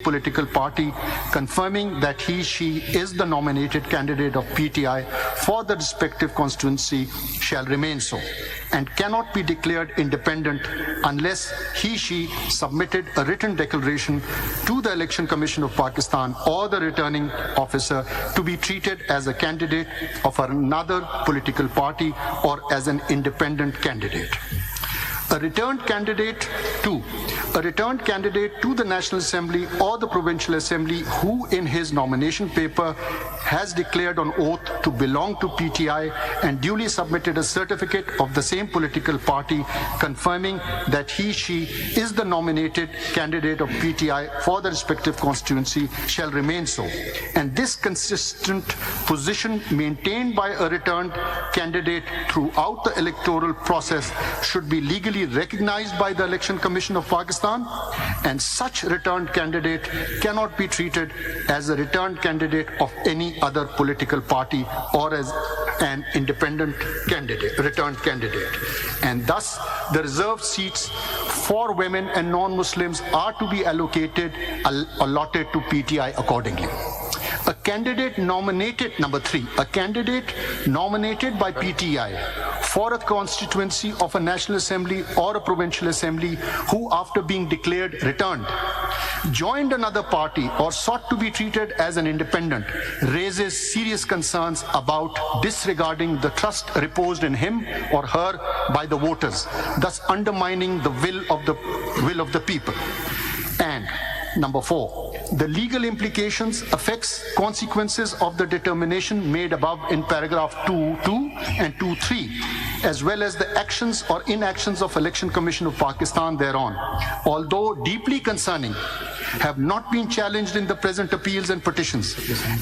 political party confirming that she is the nominated candidate of PTI for the respective constituency shall remain so and cannot be declared independent unless she submitted a written declaration to the Election Commission of Pakistan or the returning officer to be treated as a candidate of another political party or as an independent candidate. A returned candidate to the National Assembly or the Provincial Assembly who in his nomination paper has declared on oath to belong to PTI and duly submitted a certificate of the same political party confirming that she is the nominated candidate of PTI for the respective constituency shall remain so. And this consistent position maintained by a returned candidate throughout the electoral process should be legally recognized by the Election Commission of Pakistan, and such returned candidate cannot be treated as a returned candidate of any other political party or as an independent returned candidate. And thus, the reserved seats for women and non-Muslims are to be allotted to PTI accordingly. A candidate nominated by PTI for a constituency of a National Assembly or a Provincial Assembly who, after being declared returned, joined another party or sought to be treated as an independent, raises serious concerns about disregarding the trust reposed in him or her by the voters, thus undermining the will of the people. And number 4, the legal implications, effects, consequences of the determination made above in paragraph 2.2 and 2.3, as well as the actions or inactions of Election Commission of Pakistan thereon, although deeply concerning, have not been challenged in the present appeals and petitions,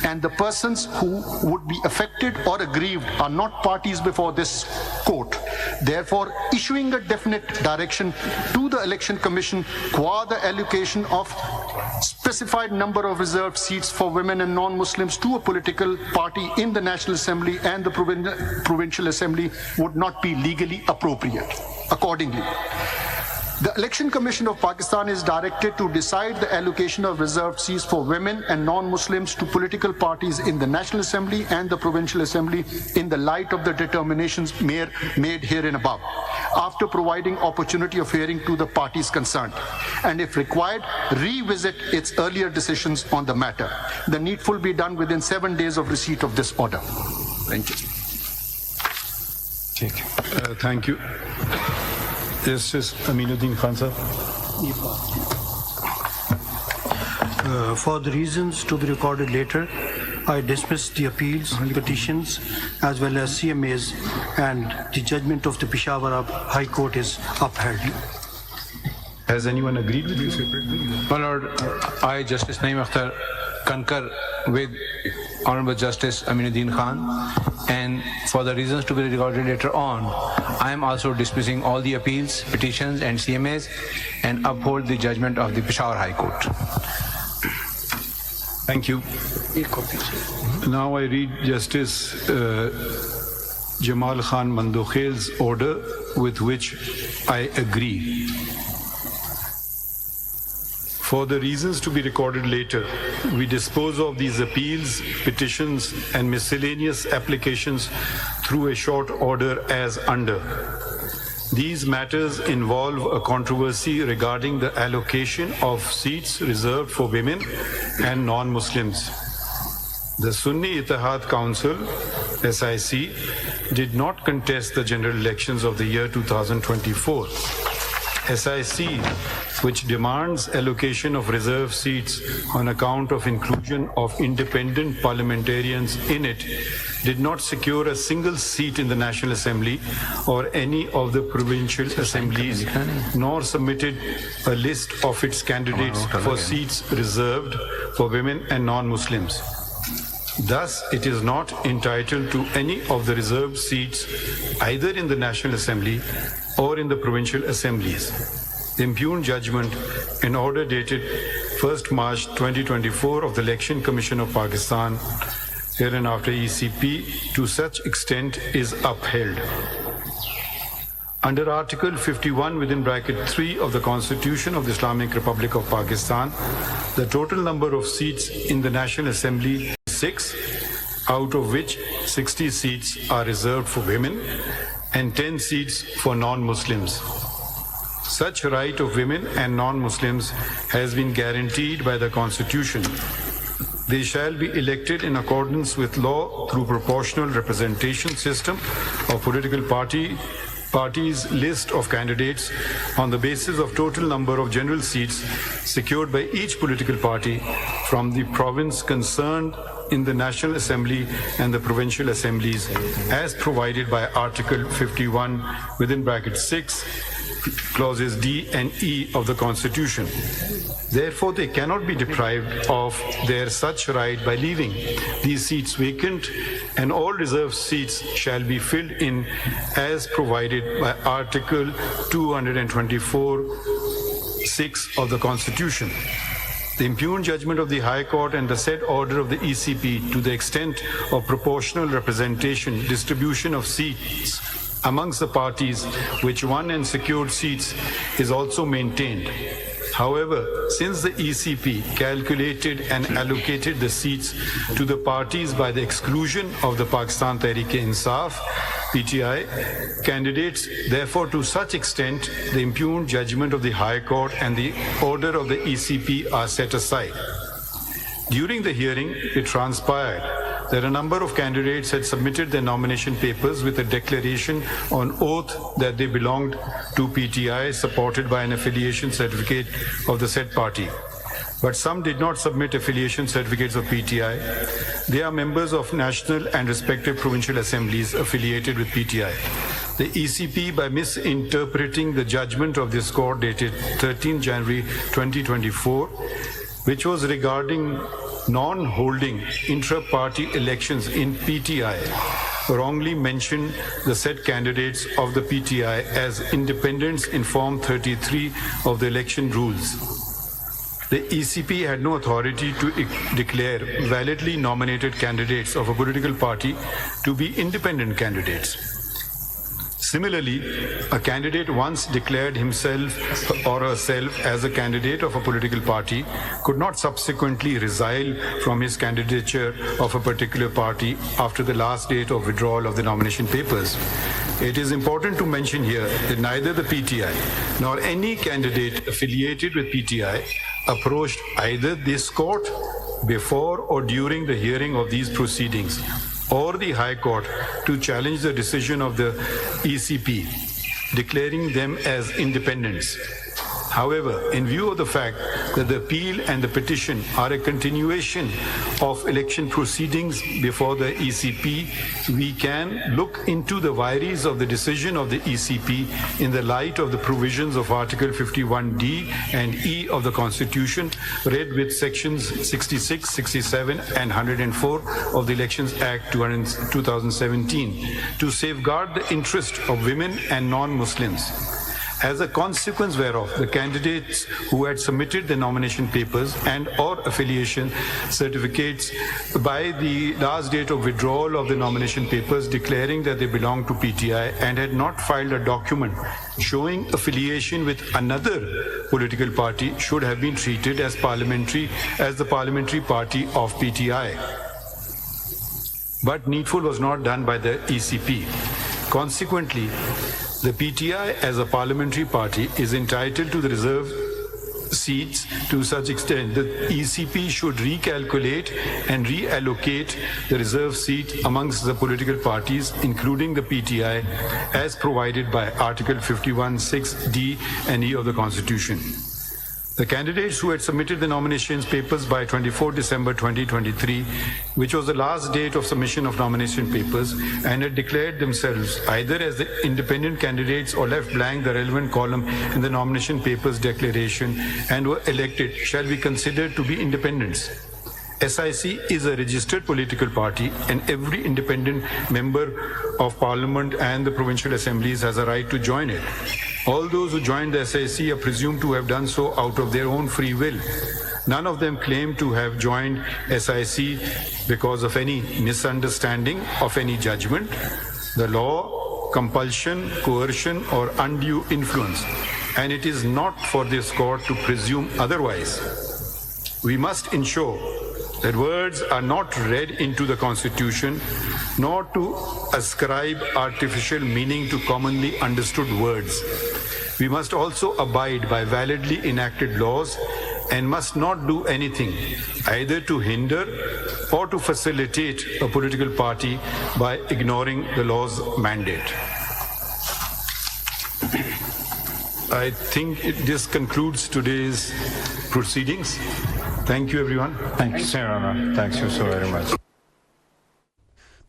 and the persons who would be affected or aggrieved are not parties before this court. Therefore, issuing a definite direction to the Election Commission qua the allocation of specified number of reserved seats for women and non-Muslims to a political party in the National Assembly and the Provincial Assembly would not be legally appropriate. Accordingly, the Election Commission of Pakistan is directed to decide the allocation of reserved seats for women and non-Muslims to political parties in the National Assembly and the Provincial Assembly in the light of the determinations made herein above, after providing opportunity of hearing to the parties concerned, and if required, revisit its earlier decisions on the matter. The needful be done within 7 days of receipt of this order. Thank you. Thank you. Justice Aminuddin Khan sir. For the reasons to be recorded later, I dismiss the appeals, petitions, as well as CMAs, and the judgment of the Peshawar High Court is upheld. Has anyone agreed with you? My Lord, I, Justice Naeem Akhtar, concur with Honorable Justice Aminuddin Khan, and for the reasons to be recorded later on, I am also dismissing all the appeals, petitions and CMAs and uphold the judgment of the Peshawar High Court. Thank you. Now I read Justice Jamal Khan Mandokhel's order with which I agree. For the reasons to be recorded later, we dispose of these appeals, petitions, and miscellaneous applications through a short order as under. These matters involve a controversy regarding the allocation of seats reserved for women and non-Muslims. The Sunni Ittihad Council, SIC, did not contest the general elections of the year 2024. SIC, which demands allocation of reserved seats on account of inclusion of independent parliamentarians in it, did not secure a single seat in the National Assembly or any of the provincial assemblies, nor submitted a list of its candidates for seats reserved for women and non-Muslims. Thus, it is not entitled to any of the reserved seats either in the National Assembly or in the provincial assemblies. The impugned judgment in order dated 1st March 2024 of the Election Commission of Pakistan, hereinafter ECP, to such extent is upheld. Under Article 51 within bracket 3 of the Constitution of the Islamic Republic of Pakistan, the total number of seats in the National Assembly is 6, out of which 60 seats are reserved for women and 10 seats for non-Muslims. Such right of women and non-Muslims has been guaranteed by the Constitution. They shall be elected in accordance with law through proportional representation system of political parties list of candidates on the basis of total number of general seats secured by each political party from the province concerned in the National Assembly and the provincial assemblies as provided by Article 51 within bracket 6 clauses D and E of the Constitution. Therefore, they cannot be deprived of their such right by leaving these seats vacant, and all reserved seats shall be filled in as provided by Article 224(6) of the Constitution. The impugned judgment of the High Court and the said order of the ECP to the extent of proportional representation, distribution of seats amongst the parties which won and secured seats is also maintained. However, since the ECP calculated and allocated the seats to the parties by the exclusion of the Pakistan Tehreek-e-Insaf, PTI, candidates, therefore to such extent the impugned judgment of the High Court and the order of the ECP are set aside. During the hearing, it transpired that a number of candidates had submitted their nomination papers with a declaration on oath that they belonged to PTI, supported by an affiliation certificate of the said party. But some did not submit affiliation certificates of PTI. They are members of national and respective provincial assemblies affiliated with PTI. The ECP, by misinterpreting the judgment of this court dated 13 January 2024, which was regarding non-holding intra-party elections in PTI, wrongly mentioned the said candidates of the PTI as independents in Form 33 of the election rules. The ECP had no authority to declare validly nominated candidates of a political party to be independent candidates. Similarly, a candidate once declared himself or herself as a candidate of a political party could not subsequently resile from his candidature of a particular party after the last date of withdrawal of the nomination papers. It is important to mention here that neither the PTI nor any candidate affiliated with PTI approached either this court before or during the hearing of these proceedings or the High Court to challenge the decision of the ECP, declaring them as independents. However, in view of the fact that the appeal and the petition are a continuation of election proceedings before the ECP, we can look into the vires of the decision of the ECP in the light of the provisions of Article 51D and E of the Constitution, read with sections 66, 67 and 104 of the Elections Act 2017 to safeguard the interest of women and non-Muslims. As a consequence whereof, the candidates who had submitted their nomination papers and or affiliation certificates by the last date of withdrawal of the nomination papers declaring that they belong to PTI and had not filed a document showing affiliation with another political party should have been treated as the parliamentary party of PTI. But needful was not done by the ECP. Consequently, the PTI as a parliamentary party is entitled to the reserved seats to such extent that ECP should recalculate and reallocate the reserved seat amongst the political parties, including the PTI, as provided by Article 51(6)(d) and E of the Constitution. The candidates who had submitted the nominations papers by 24 December 2023, which was the last date of submission of nomination papers, and had declared themselves either as the independent candidates or left blank the relevant column in the nomination papers declaration and were elected, shall be considered to be independents. SIC is a registered political party, and every independent member of parliament and the provincial assemblies has a right to join it. All those who joined the SIC are presumed to have done so out of their own free will. None of them claim to have joined SIC because of any misunderstanding of any judgment, the law, compulsion, coercion, or undue influence, and it is not for this court to presume otherwise. We must ensure that words are not read into the Constitution, nor to ascribe artificial meaning to commonly understood words. We must also abide by validly enacted laws and must not do anything either to hinder or to facilitate a political party by ignoring the law's mandate. I think this concludes today's proceedings. Thank you, everyone. Thank you, Your Honor. Thank you so very much.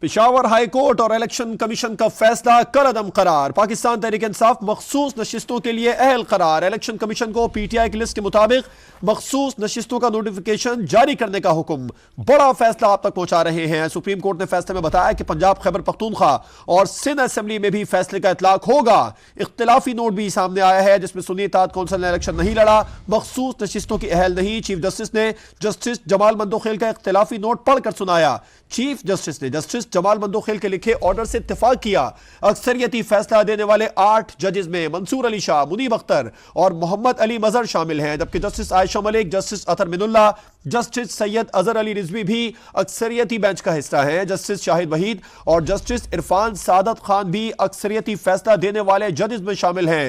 Peshawar high court और election commission का फैसला कलअदम करार। पाकिस्तान तहरीक इंसाफ मखसूस नशिस्तों के लिए अहल करार। Election commission को पीटीआई की लिस्ट के मुताबिक मखसूस नशिस्तों का नोटिफिकेशन जारी करने का हुक्म। बड़ा फैसला आप तक पहुंचा रहे हैं। सुप्रीम कोर्ट ने फैसले में बताया कि पंजाब खैबर पख्तूनख्वा और सिंध असेंबली में भी फैसले का इतलाक होगा। इख्तिलाफी नोट भी सामने आया है जिसमें सुन्नी इत्तेहाद कौंसिल ने इलेक्शन नहीं लड़ा, मखसूस नशिस्तों की अहल नहीं। चीफ जस्टिस ने जस्टिस जमाल मंदोखेल का इख्तिलाफी नोट पढ़कर सुनाया। चीफ जस्टिस ने जस्टिस जमाल मंदोखेल के लिखे ऑर्डर से इत्तेफाक किया। अक्सरियती फैसला देने वाले 8 जजेस में मंसूर अली शाह, मुनीब अख्तर और मोहम्मद अली मजहर शामिल हैं, जबकि जस्टिस आयशा मलिक, जस्टिस अतर मिनुल्लाह, जस्टिस सैयद अजहर अली रिजवी भी अक्सरियती बेंच का हिस्सा हैं। जस्टिस शाहिद वहीद और जस्टिस इरफान सादत खान भी अक्सरियती फैसला देने वाले जजेस में शामिल हैं।